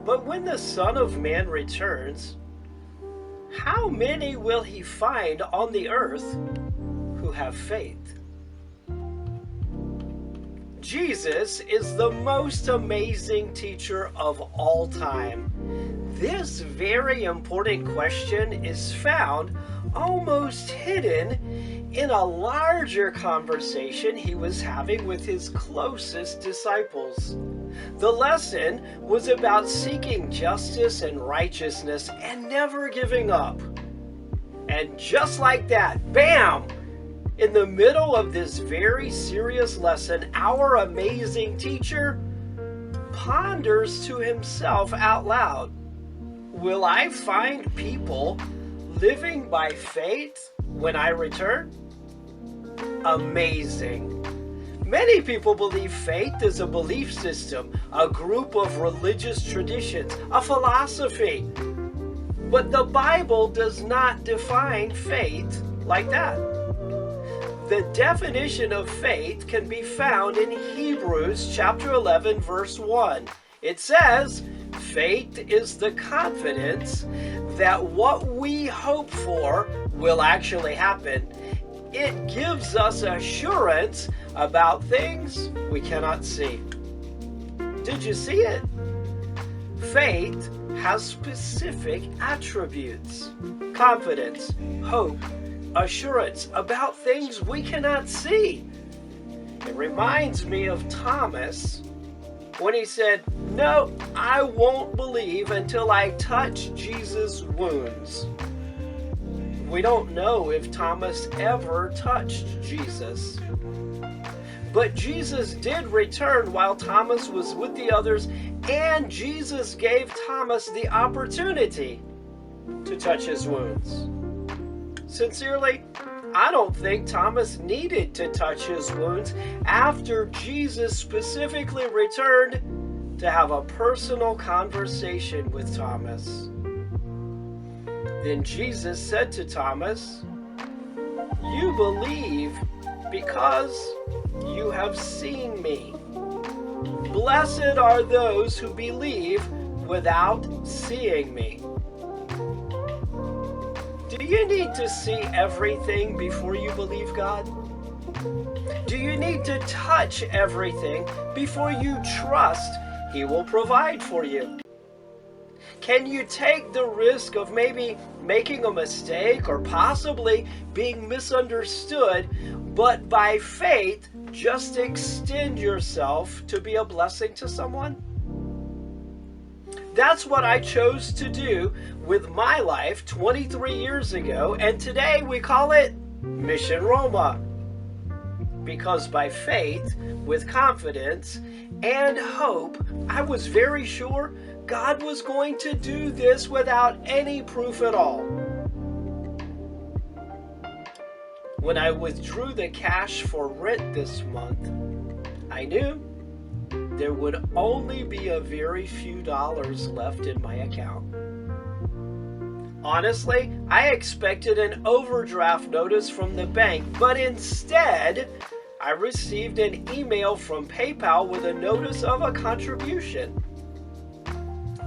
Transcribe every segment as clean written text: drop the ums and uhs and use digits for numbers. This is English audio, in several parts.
But when the Son of Man returns, how many will he find on the earth who have faith? Jesus is the most amazing teacher of all time. This very important question is found almost hidden in a larger conversation he was having with his closest disciples. The lesson was about seeking justice and righteousness and never giving up. And just like that, bam! In the middle of this very serious lesson, our amazing teacher ponders to himself out loud, will I find people living by faith when I return? Amazing. Many people believe faith is a belief system, a group of religious traditions, a philosophy. But the Bible does not define faith like that. The definition of faith can be found in Hebrews chapter 11, verse 1. It says, faith is the confidence that what we hope for will actually happen. It gives us assurance about things we cannot see. Did you see it? Faith has specific attributes: confidence, hope, assurance about things we cannot see. It reminds me of Thomas when he said, "No, I won't believe until I touch Jesus' wounds." We don't know if Thomas ever touched Jesus. But Jesus did return while Thomas was with the others, and Jesus gave Thomas the opportunity to touch his wounds. Sincerely, I don't think Thomas needed to touch his wounds after Jesus specifically returned to have a personal conversation with Thomas. Then Jesus said to Thomas, "You believe because you have seen me. Blessed are those who believe without seeing me." Do you need to see everything before you believe God? Do you need to touch everything before you trust He will provide for you? Can you take the risk of maybe making a mistake or possibly being misunderstood, but by faith just extend yourself to be a blessing to someone? That's what I chose to do with my life 23 years ago, and today we call it Mission Roma. Because by faith, with confidence and hope, I was very sure God was going to do this without any proof at all. When I withdrew the cash for rent this month, I knew there would only be a very few dollars left in my account. Honestly, I expected an overdraft notice from the bank, but instead, I received an email from PayPal with a notice of a contribution.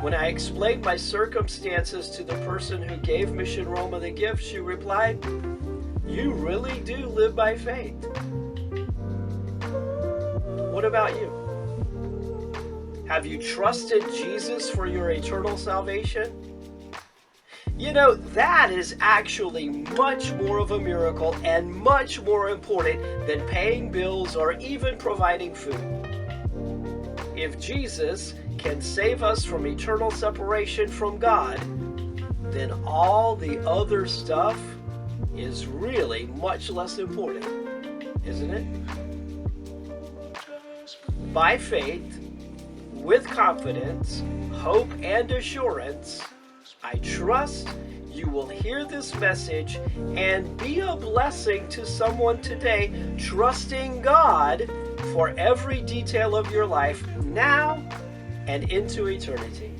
When I explained my circumstances to the person who gave Mission Roma the gift, she replied, "You really do live by faith." What about you? Have you trusted Jesus for your eternal salvation? You know, that is actually much more of a miracle and much more important than paying bills or even providing food. If Jesus can save us from eternal separation from God, then all the other stuff is really much less important, isn't it? By faith, with confidence, hope, and assurance, I trust you will hear this message and be a blessing to someone today, trusting God for every detail of your life now and into eternity.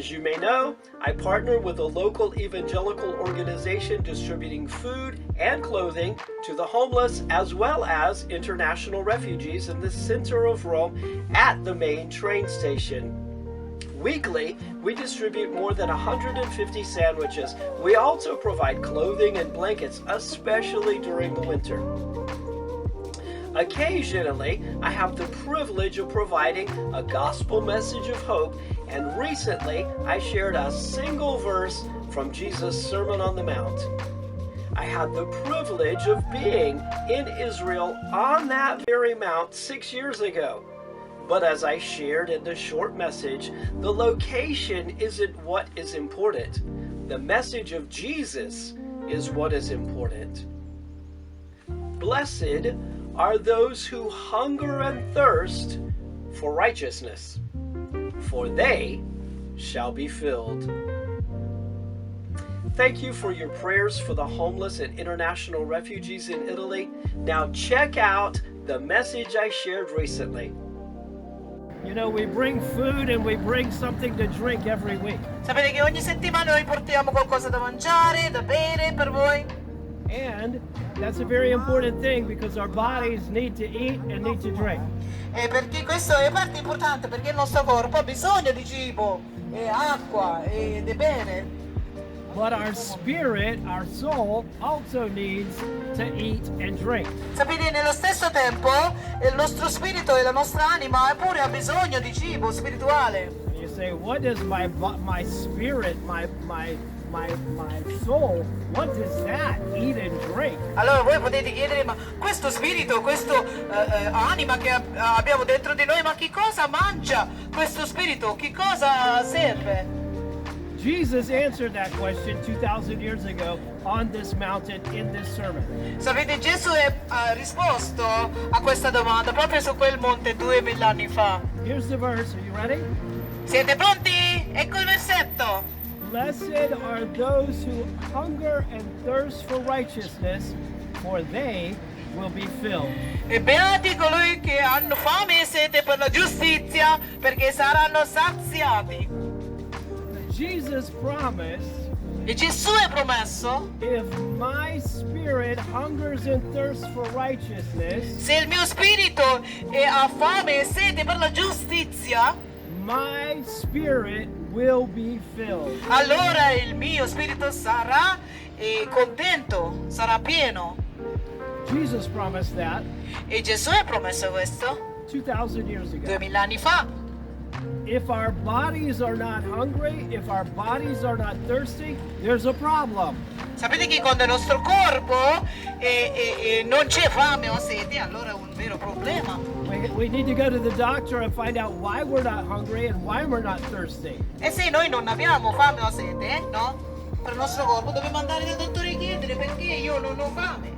As you may know, I partner with a local evangelical organization distributing food and clothing to the homeless as well as international refugees in the center of Rome at the main train station. Weekly, we distribute more than 150 sandwiches. We also provide clothing and blankets, especially during the winter. Occasionally, I have the privilege of providing a gospel message of hope, and recently I shared a single verse from Jesus' Sermon on the Mount. I had the privilege of being in Israel on that very mount 6 years ago. But as I shared in the short message, the location isn't what is important. The message of Jesus is what is important. Blessed are those who hunger and thirst for righteousness, for they shall be filled. Thank you for your prayers for the homeless and international refugees in Italy. Now check out the message I shared recently. You know, we bring food and we bring something to drink every week. Sapete che ogni settimana noi portiamo qualcosa da mangiare, da bere per voi. And that's a very important thing because our bodies need to eat and need to drink. E perché questo è parte importante, perché il nostro corpo ha bisogno di cibo, e acqua e di bere. But our spirit, our soul, also needs to eat and drink. Sapete, nello stesso tempo il nostro spirito e la nostra anima pure ha bisogno di cibo spirituale. And you say, what does my spirit, my soul, what does that eat and drink? Allora voi potete chiedere, ma questo spirito, questo anima che abbiamo dentro di noi, ma che cosa mangia questo spirito? Che cosa serve? Jesus answered that question 2,000 years ago on this mountain in this sermon. Sapete, Gesù ha risposto a questa domanda proprio su quel monte 2000 anni fa. Here's the verse. Are you ready? Siete pronti? Ecco il versetto. Blessed are those who hunger and thirst for righteousness, for they will be filled. E beati coloro che hanno fame e sete per la giustizia, perché saranno saziati. Jesus promised, E Gesù ha promesso, if my spirit hungers and thirsts for righteousness, se il mio spirito ha fame e sete per la giustizia, my spirit will be filled. allora il mio spirito sarà contento, sarà pieno. Jesus promised that E Gesù ha promesso questo 2,000 years ago. 2000 anni fa. If our bodies are not hungry, if our bodies are not thirsty, there's a problem. Sapete che quando il nostro corpo non c'è fame o sete, allora è un vero problema. We need to go to the doctor and find out why we're not hungry and why we're not thirsty. E se noi non abbiamo fame o sete, no? Per il nostro corpo dobbiamo andare dal dottore e chiedere perché io non ho fame.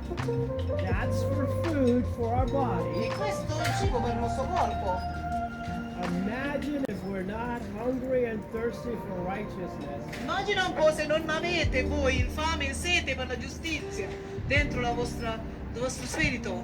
That's for food for our E body. questo è il cibo per il nostro corpo. Imagine if we're not hungry and thirsty for righteousness. Immagina un po' se non avete voi fame e sete per la giustizia dentro il vostro spirito.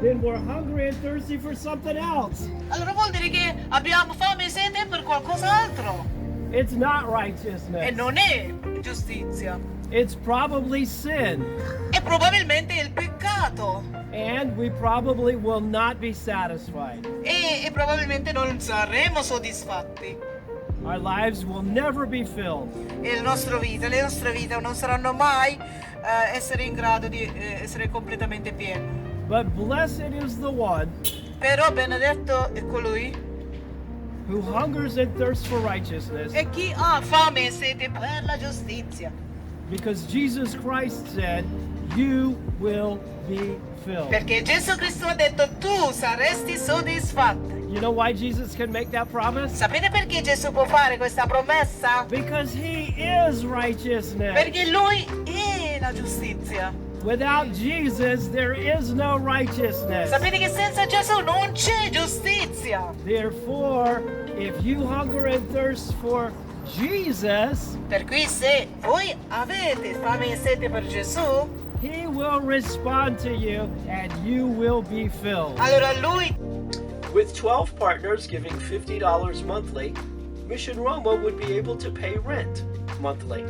Then we're hungry and thirsty for something else. Allora vuol dire che abbiamo fame e sete per qualcos'altro. It's not E righteousness. non è giustizia. It's probably sin. E probabilmente è il peccato. And we probably will not be satisfied. E probabilmente non saremo soddisfatti. Our lives will never be filled. E le nostre vite non saranno mai essere in grado di essere completamente piene. But blessed is the one Però benedetto è colui who hungers and thirsts for righteousness, e chi ha fame e sete per la giustizia. because Jesus Christ said, you will be filled. Perché Gesù Cristo ha detto tu saresti soddisfatto. You know why Jesus can make that promise? Sapete perché Gesù può fare questa promessa? Because he is righteousness. Perché lui è la giustizia. Without Jesus, there is no righteousness. Sapete che senza Gesù non c'è giustizia. Therefore, if you hunger and thirst for Jesus, Per cui se voi avete fame e sete per Gesù, he will respond to you and you will be filled. allora lui With 12 partners giving $50 monthly, Mission Roma would be able to pay rent monthly.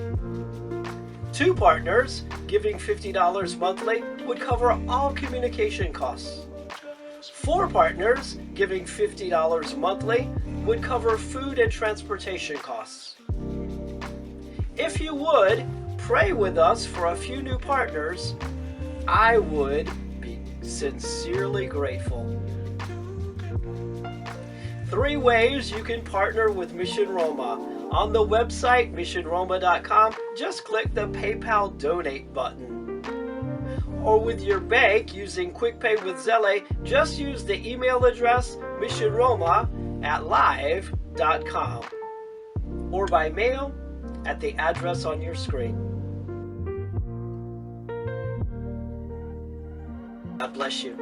2 partners giving $50 monthly would cover all communication costs. 4 partners giving $50 monthly would cover food and transportation costs. If you would pray with us for a few new partners, I would be sincerely grateful. 3 ways you can partner with Mission Roma. On the website, missionroma.com, just click the PayPal Donate button. Or with your bank using QuickPay with Zelle, just use the email address missionroma@live.com. Or by mail at the address on your screen. God bless you.